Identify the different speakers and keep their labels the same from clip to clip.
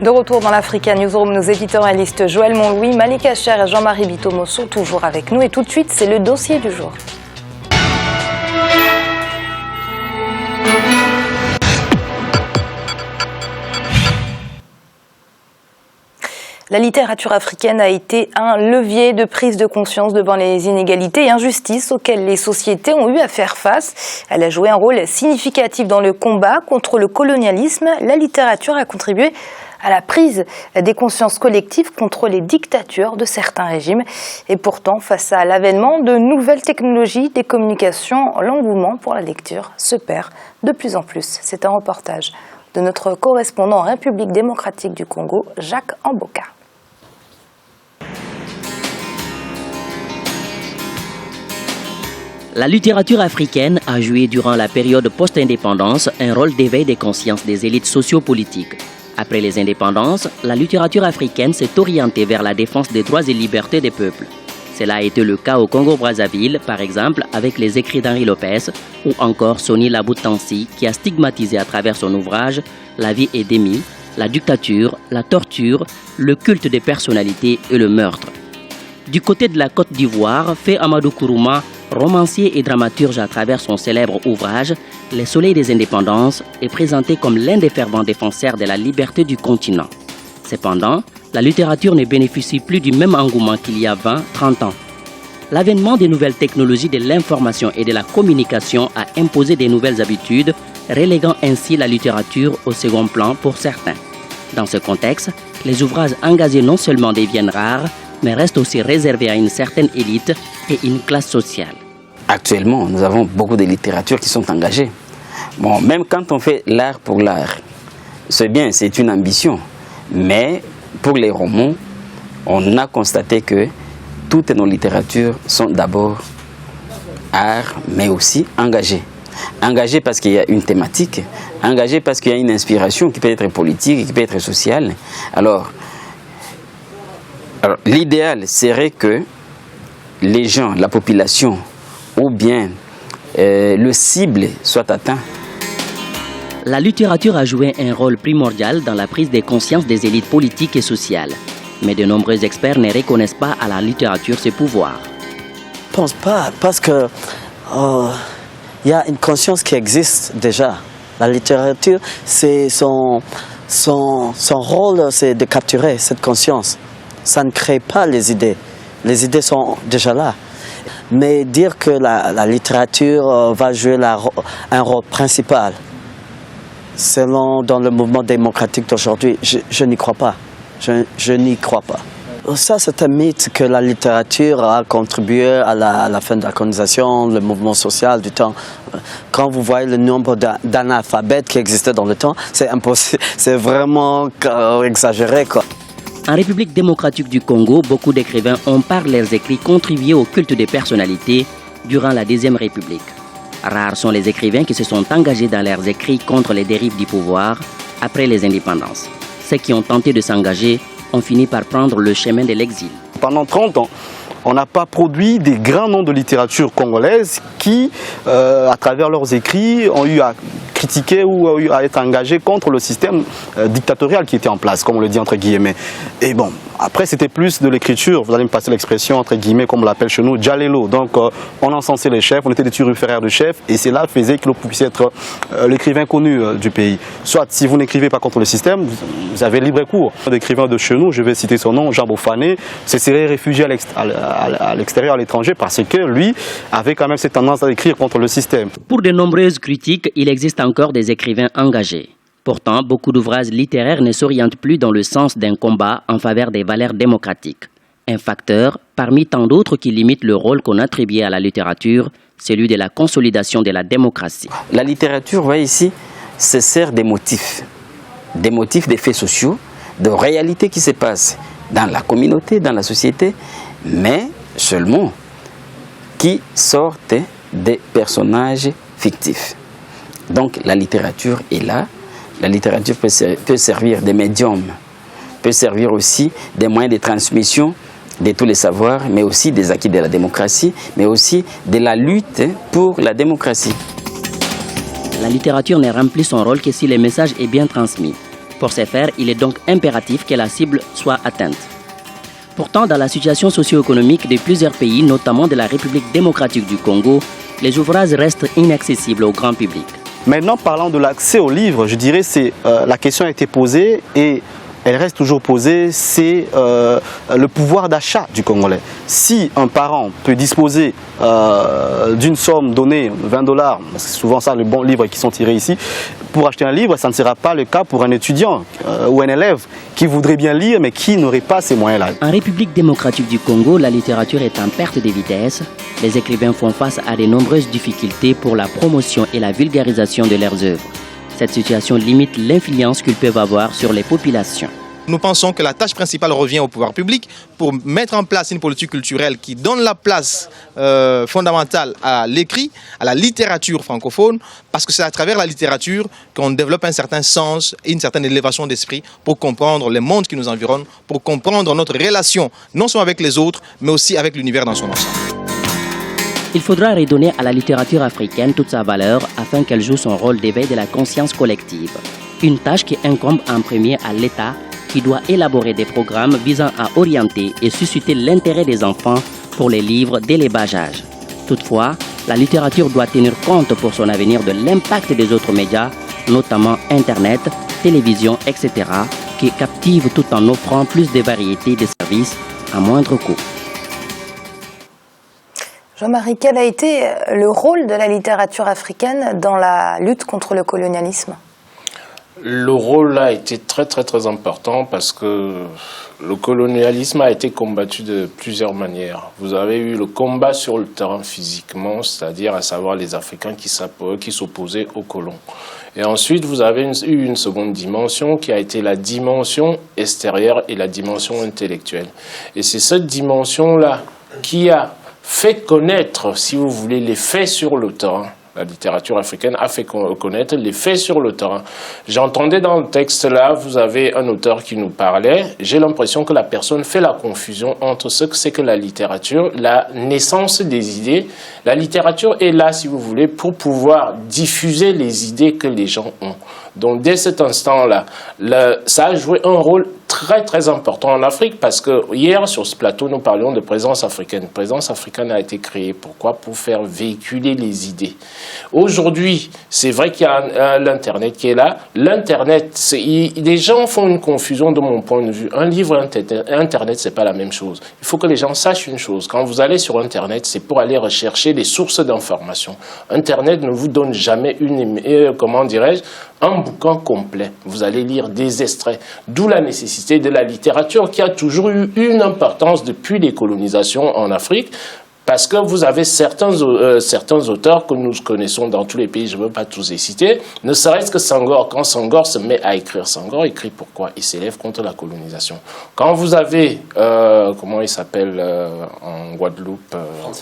Speaker 1: De retour dans l'Africa Newsroom, nos éditorialistes Joël Montlouis, Malika Cher et Jean-Marie Bitomo sont toujours avec nous. Et tout de suite, c'est le dossier du jour. La littérature africaine a été un levier de prise de conscience devant les inégalités et injustices auxquelles les sociétés ont eu à faire face. Elle a joué un rôle significatif dans le combat contre le colonialisme. La littérature a contribué à la prise des consciences collectives contre les dictatures de certains régimes. Et pourtant, face à l'avènement de nouvelles technologies des communications, l'engouement pour la lecture se perd de plus en plus. C'est un reportage de notre correspondant en République démocratique du Congo, Jacques Amboka.
Speaker 2: La littérature africaine a joué durant la période post-indépendance un rôle d'éveil des consciences des élites sociopolitiques. Après les indépendances, la littérature africaine s'est orientée vers la défense des droits et libertés des peuples. Cela a été le cas au Congo-Brazzaville, par exemple, avec les écrits d'Henri Lopez, ou encore Soni Laboutansi, qui a stigmatisé à travers son ouvrage La vie est d'Émile, la dictature, la torture, le culte des personnalités et le meurtre. Du côté de la Côte d'Ivoire, Fé Amadou Kourouma, romancier et dramaturge à travers son célèbre ouvrage « Les soleils des indépendances » est présenté comme l'un des fervents défenseurs de la liberté du continent. Cependant, la littérature ne bénéficie plus du même engouement qu'il y a 20-30 ans. L'avènement des nouvelles technologies de l'information et de la communication a imposé de nouvelles habitudes, reléguant ainsi la littérature au second plan pour certains. Dans ce contexte, les ouvrages engagés non seulement deviennent rares, mais restent aussi réservés à une certaine élite et une classe sociale.
Speaker 3: Actuellement, nous avons beaucoup de littératures qui sont engagées. Bon, même quand on fait l'art pour l'art, c'est bien, c'est une ambition. Mais pour les romans, on a constaté que toutes nos littératures sont d'abord art, mais aussi engagées. Engagées parce qu'il y a une thématique, engagées parce qu'il y a une inspiration qui peut être politique, qui peut être sociale. Alors l'idéal serait que les gens, la population, ou bien le cible soit atteint.
Speaker 2: La littérature a joué un rôle primordial dans la prise de conscience des élites politiques et sociales. Mais de nombreux experts ne reconnaissent pas à la littérature ses pouvoirs.
Speaker 4: Je ne pense pas, parce que y a une conscience qui existe déjà. La littérature, c'est son rôle, c'est de capturer cette conscience. Ça ne crée pas les idées. Les idées sont déjà là. Mais dire que la littérature va jouer un rôle principal, selon dans le mouvement démocratique d'aujourd'hui, je n'y crois pas. Je n'y crois pas. Ça, c'est un mythe que la littérature a contribué à la fin de la colonisation, le mouvement social du temps. Quand vous voyez le nombre d'analphabètes qui existaient dans le temps, c'est impossible, c'est vraiment exagéré, quoi.
Speaker 2: En République démocratique du Congo, beaucoup d'écrivains ont par leurs écrits contribué au culte des personnalités durant la Deuxième République. Rares sont les écrivains qui se sont engagés dans leurs écrits contre les dérives du pouvoir après les indépendances. Ceux qui ont tenté de s'engager ont fini par prendre le chemin de l'exil.
Speaker 5: Pendant 30 ans, on n'a pas produit des grands noms de littérature congolaise qui, à travers leurs écrits, ont eu à critiquer ou ont eu à être engagés contre le système dictatorial qui était en place, comme on le dit entre guillemets. Et bon, après c'était plus de l'écriture, vous allez me passer l'expression entre guillemets, comme on l'appelle chez nous, Djalelo. Donc on encensait les chefs, on était des turiféraires de chefs, et cela faisait que l'on puisse être l'écrivain connu du pays. Soit si vous n'écrivez pas contre le système, vous avez libre cours. L'écrivain de chez nous, je vais citer son nom, Jean Bofané, se serait réfugié à l'extérieur, à l'étranger, parce que lui avait quand même cette tendance à écrire contre le système.
Speaker 2: Pour de nombreuses critiques, il existe encore des écrivains engagés. Pourtant, beaucoup d'ouvrages littéraires ne s'orientent plus dans le sens d'un combat en faveur des valeurs démocratiques. Un facteur, parmi tant d'autres qui limite le rôle qu'on attribue à la littérature, celui de la consolidation de la démocratie.
Speaker 3: La littérature, vous voyez ici, se sert des motifs, des faits sociaux, de réalités qui se passent dans la communauté, dans la société, mais seulement qui sortent des personnages fictifs. Donc la littérature est là. La littérature peut servir de médium, peut servir aussi des moyens de transmission de tous les savoirs, mais aussi des acquis de la démocratie, mais aussi de la lutte pour la démocratie.
Speaker 2: La littérature ne remplit son rôle que si le message est bien transmis. Pour ce faire, il est donc impératif que la cible soit atteinte. Pourtant, dans la situation socio-économique de plusieurs pays, notamment de la République démocratique du Congo, les ouvrages restent inaccessibles au grand public.
Speaker 5: Maintenant, parlant de l'accès aux livres, je dirais que la question a été posée et elle reste toujours posée, c'est le pouvoir d'achat du Congolais. Si un parent peut disposer d'une somme donnée, 20 $, parce que c'est souvent ça les bons livres qui sont tirés ici, pour acheter un livre, ça ne sera pas le cas pour un étudiant ou un élève qui voudrait bien lire mais qui n'aurait pas ces moyens-là.
Speaker 2: En République démocratique du Congo, la littérature est en perte de vitesse. Les écrivains font face à de nombreuses difficultés pour la promotion et la vulgarisation de leurs œuvres. Cette situation limite l'influence qu'ils peuvent avoir sur les populations.
Speaker 6: Nous pensons que la tâche principale revient au pouvoir public pour mettre en place une politique culturelle qui donne la place fondamentale à l'écrit, à la littérature francophone, parce que c'est à travers la littérature qu'on développe un certain sens et une certaine élévation d'esprit pour comprendre le monde qui nous environne, pour comprendre notre relation non seulement avec les autres, mais aussi avec l'univers dans son ensemble.
Speaker 2: Il faudra redonner à la littérature africaine toute sa valeur afin qu'elle joue son rôle d'éveil de la conscience collective. Une tâche qui incombe en premier à l'État, qui doit élaborer des programmes visant à orienter et susciter l'intérêt des enfants pour les livres dès les bas âges. Toutefois, la littérature doit tenir compte pour son avenir de l'impact des autres médias, notamment Internet, télévision, etc., qui captivent tout en offrant plus de variétés de services à moindre coût.
Speaker 1: Jean-Marie, quel a été le rôle de la littérature africaine dans la lutte contre le colonialisme ?
Speaker 7: Le rôle a été très important parce que le colonialisme a été combattu de plusieurs manières. Vous avez eu le combat sur le terrain physiquement, c'est-à-dire à savoir les Africains qui s'opposaient aux colons. Et ensuite, vous avez eu une seconde dimension qui a été la dimension extérieure et la dimension intellectuelle. Et c'est cette dimension-là qui a fait connaître, si vous voulez, les faits sur le terrain. La littérature africaine a fait connaître les faits sur le terrain. J'entendais dans le texte là, vous avez un auteur qui nous parlait. J'ai l'impression que la personne fait la confusion entre ce que c'est que la littérature, la naissance des idées. La littérature est là, si vous voulez, pour pouvoir diffuser les idées que les gens ont. Donc dès cet instant-là, ça a joué un rôle très important en Afrique parce que hier sur ce plateau, nous parlions de présence africaine. Présence africaine a été créée. Pourquoi ? Pour faire véhiculer les idées. Aujourd'hui, c'est vrai qu'il y a l'Internet qui est là. L'Internet, les gens font une confusion de mon point de vue. Un livre Internet, c'est pas la même chose. Il faut que les gens sachent une chose. Quand vous allez sur Internet, c'est pour aller rechercher des sources d'informations. Internet ne vous donne jamais un bouquin complet. Vous allez lire des extraits. D'où la nécessité de la littérature qui a toujours eu une importance depuis les colonisations en Afrique. Parce que vous avez certains auteurs que nous connaissons dans tous les pays, je ne veux pas tous les citer, ne serait-ce que Senghor. Quand Senghor se met à écrire, Senghor écrit pourquoi ? Il s'élève contre la colonisation. Quand vous avez, comment il s'appelle en Guadeloupe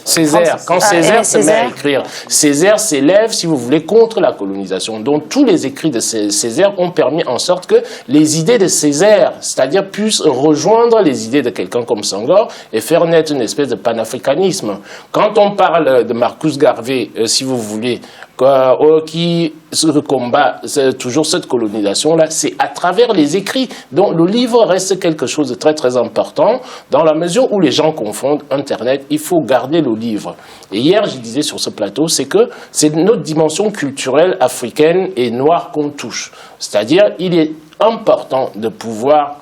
Speaker 7: Césaire. Quand Césaire se met à écrire, Césaire s'élève, si vous voulez, contre la colonisation. Donc tous les écrits de Césaire ont permis en sorte que les idées de Césaire, c'est-à-dire puissent rejoindre les idées de quelqu'un comme Senghor et faire naître une espèce de panafricanisme. Quand on parle de Marcus Garvey, si vous voulez, qui combat toujours cette colonisation-là, c'est à travers les écrits. Donc le livre reste quelque chose de très important dans la mesure où les gens confondent Internet. Il faut garder le livre. Et hier, je disais sur ce plateau, c'est que c'est notre dimension culturelle africaine et noire qu'on touche. C'est-à-dire, il est important de pouvoir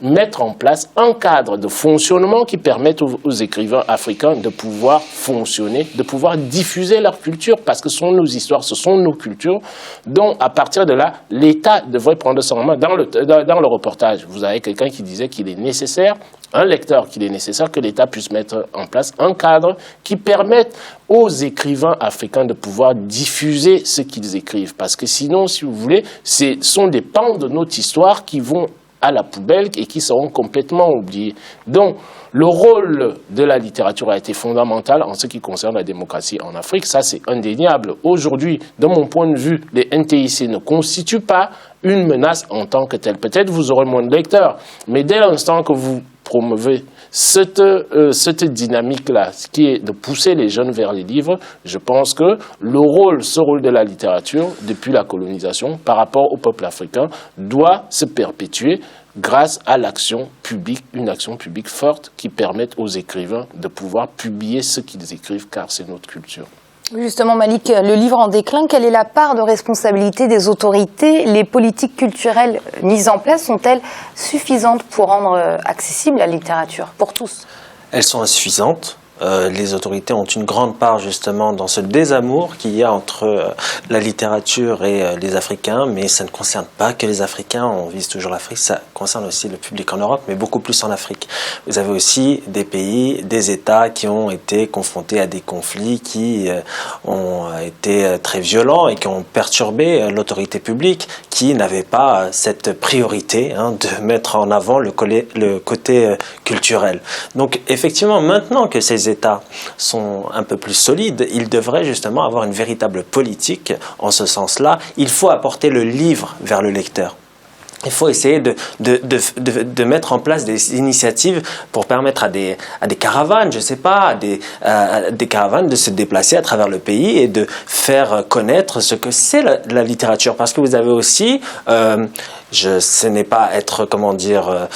Speaker 7: mettre en place un cadre de fonctionnement qui permette aux écrivains africains de pouvoir fonctionner, de pouvoir diffuser leur culture, parce que ce sont nos histoires, ce sont nos cultures. Donc, à partir de là, l'État devrait prendre ça en main. Dans le reportage, vous avez quelqu'un qui disait qu'il est nécessaire, un lecteur, qu'il est nécessaire que l'État puisse mettre en place un cadre qui permette aux écrivains africains de pouvoir diffuser ce qu'ils écrivent. Parce que sinon, si vous voulez, ce sont des pans de notre histoire qui vont à la poubelle et qui seront complètement oubliés. Donc, le rôle de la littérature a été fondamental en ce qui concerne la démocratie en Afrique. Ça, c'est indéniable. Aujourd'hui, de mon point de vue, les NTIC ne constituent pas une menace en tant que telle. Peut-être vous aurez moins de lecteurs, mais dès l'instant que vous promeuvez cette dynamique-là, qui est de pousser les jeunes vers les livres, je pense que ce rôle de la littérature, depuis la colonisation, par rapport au peuple africain, doit se perpétuer grâce à l'action publique, une action publique forte qui permette aux écrivains de pouvoir publier ce qu'ils écrivent, car c'est notre culture.
Speaker 1: Justement, Malik, le livre en déclin, quelle est la part de responsabilité des autorités? Les politiques culturelles mises en place sont-elles suffisantes pour rendre accessible la littérature pour tous?
Speaker 8: Elles sont insuffisantes. Les autorités ont une grande part justement dans ce désamour qu'il y a entre la littérature et les Africains, mais ça ne concerne pas que les Africains, on vise toujours l'Afrique, ça concerne aussi le public en Europe, mais beaucoup plus en Afrique. Vous avez aussi des pays, des États qui ont été confrontés à des conflits qui ont été très violents et qui ont perturbé l'autorité publique, qui n'avait pas cette priorité de mettre en avant le côté culturel. Donc effectivement, maintenant que ces États sont un peu plus solides, ils devraient justement avoir une véritable politique en ce sens-là. Il faut apporter le livre vers le lecteur. Il faut essayer de mettre en place des initiatives pour permettre à des caravanes, je sais pas, à des caravanes de se déplacer à travers le pays et de faire connaître ce que c'est la littérature. Parce que vous avez aussi, ce n'est pas être, comment dire,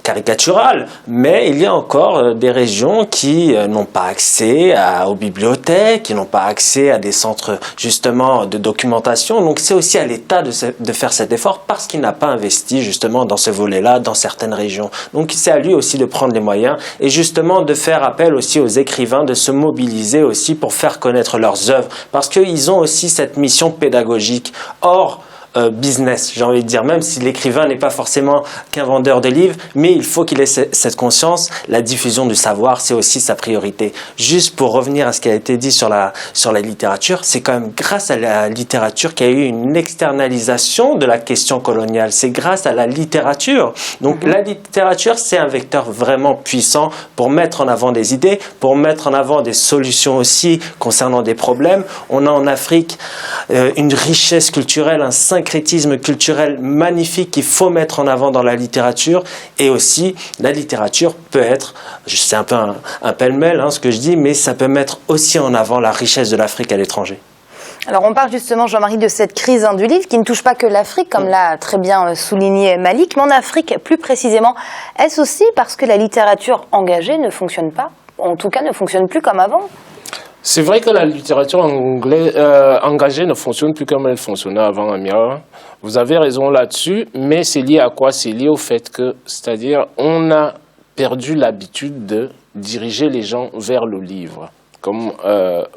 Speaker 8: caricatural, mais il y a encore des régions qui n'ont pas accès aux bibliothèques, qui n'ont pas accès à des centres justement de documentation. Donc c'est aussi à l'État de faire cet effort parce qu'il n'a pas investi justement dans ce volet-là, dans certaines régions. Donc c'est à lui aussi de prendre les moyens et justement de faire appel aussi aux écrivains, de se mobiliser aussi pour faire connaître leurs œuvres parce qu'ils ont aussi cette mission pédagogique. Or, business, j'ai envie de dire, même si l'écrivain n'est pas forcément qu'un vendeur de livres, mais il faut qu'il ait cette conscience, la diffusion du savoir, c'est aussi sa priorité. Juste pour revenir à ce qui a été dit sur la littérature, c'est quand même grâce à la littérature qu'il y a eu une externalisation de la question coloniale. C'est grâce à la littérature. Donc la littérature, c'est un vecteur vraiment puissant pour mettre en avant des idées, pour mettre en avant des solutions aussi concernant des problèmes. On a en Afrique une richesse culturelle, un syncrétisme culturel magnifique qu'il faut mettre en avant dans la littérature et aussi la littérature peut être, c'est un peu un pêle-mêle ce que je dis, mais ça peut mettre aussi en avant la richesse de l'Afrique à l'étranger.
Speaker 1: Alors on parle justement, Jean-Marie, de cette crise du livre qui ne touche pas que l'Afrique, comme l'a très bien souligné Malik, mais en Afrique plus précisément. Est-ce aussi parce que la littérature engagée ne fonctionne pas, en tout cas ne fonctionne plus comme avant?
Speaker 7: C'est vrai que la littérature engagée ne fonctionne plus comme elle fonctionnait avant, Amira. Vous avez raison là-dessus, mais c'est lié à quoi? C'est lié au fait que, c'est-à-dire, on a perdu l'habitude de diriger les gens vers le livre. Comme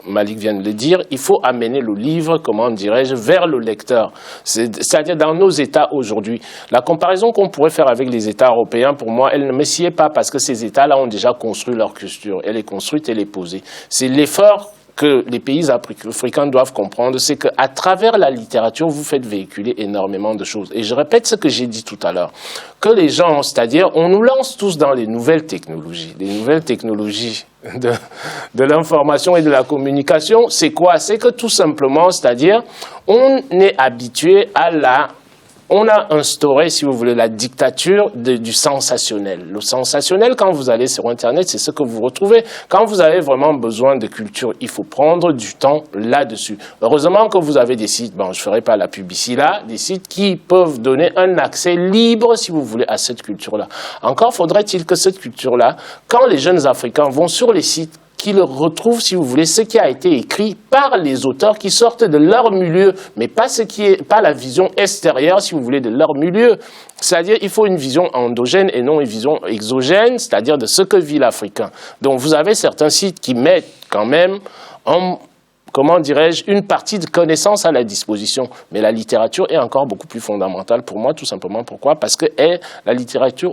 Speaker 7: Malik vient de le dire, il faut amener le livre, comment dirais-je, vers le lecteur. C'est-à-dire dans nos États aujourd'hui. La comparaison qu'on pourrait faire avec les États européens, pour moi, elle ne me sied pas parce que ces États-là ont déjà construit leur culture. Elle est construite, elle est posée. C'est l'effort que les pays africains doivent comprendre, c'est qu'à travers la littérature, vous faites véhiculer énormément de choses. Et je répète ce que j'ai dit tout à l'heure, que les gens, c'est-à-dire, on nous lance tous dans les nouvelles technologies de l'information et de la communication. C'est quoi? C'est que tout simplement, c'est-à-dire, on est habitué on a instauré, si vous voulez, la dictature du sensationnel. Le sensationnel, quand vous allez sur Internet, c'est ce que vous retrouvez. Quand vous avez vraiment besoin de culture, il faut prendre du temps là-dessus. Heureusement que vous avez des sites, je ne ferai pas la pub ici, là, des sites qui peuvent donner un accès libre, si vous voulez, à cette culture-là. Encore faudrait-il que cette culture-là, quand les jeunes Africains vont sur les sites, qu'ils retrouvent, si vous voulez, ce qui a été écrit par les auteurs qui sortent de leur milieu, mais pas la vision extérieure, si vous voulez, de leur milieu. C'est-à-dire, il faut une vision endogène et non une vision exogène, c'est-à-dire de ce que vit l'Africain. Donc, vous avez certains sites qui mettent quand même comment dirais-je, une partie de connaissances à la disposition. Mais la littérature est encore beaucoup plus fondamentale pour moi, tout simplement. Pourquoi? Parce que la littérature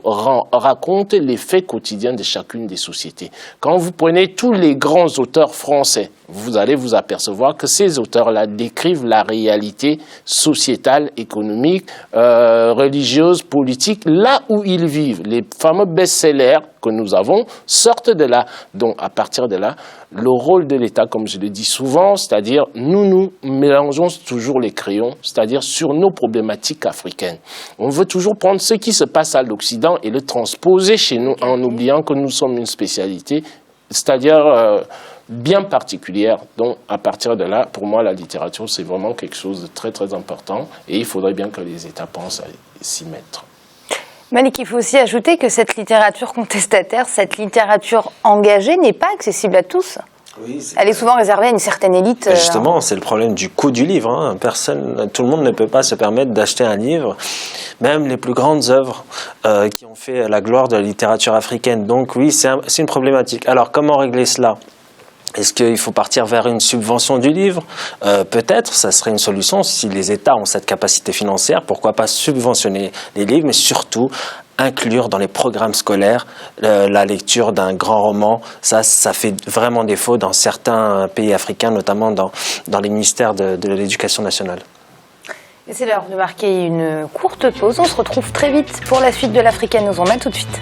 Speaker 7: raconte les faits quotidiens de chacune des sociétés. Quand vous prenez tous les grands auteurs français, vous allez vous apercevoir que ces auteurs-là décrivent la réalité sociétale, économique, religieuse, politique, là où ils vivent. Les fameux best-sellers que nous avons sortent de là. Donc, à partir de là, le rôle de l'État, comme je le dis souvent, c'est-à-dire nous mélangeons toujours les crayons, c'est-à-dire sur nos problématiques africaines. On veut toujours prendre ce qui se passe à l'Occident et le transposer chez nous en oubliant que nous sommes une spécialité, c'est-à-dire bien particulière. Donc, à partir de là, pour moi, la littérature, c'est vraiment quelque chose de très, très important et il faudrait bien que les États pensent à s'y mettre.
Speaker 1: Malik, il faut aussi ajouter que cette littérature contestataire, cette littérature engagée n'est pas accessible à tous. Oui, elle est souvent réservée à une certaine élite.
Speaker 8: Justement, c'est le problème du coût du livre. Hein. Tout le monde ne peut pas se permettre d'acheter un livre. Même les plus grandes œuvres qui ont fait la gloire de la littérature africaine. Donc oui, c'est une problématique. Alors, comment régler cela ? Est-ce qu'il faut partir vers une subvention du livre ? Peut-être, ça serait une solution si les États ont cette capacité financière. Pourquoi pas subventionner les livres, mais surtout inclure dans les programmes scolaires la lecture d'un grand roman. Ça fait vraiment défaut dans certains pays africains, notamment dans les ministères de l'éducation nationale.
Speaker 1: Et c'est l'heure de marquer une courte pause. On se retrouve très vite pour la suite de l'Africaine nous en met tout de suite.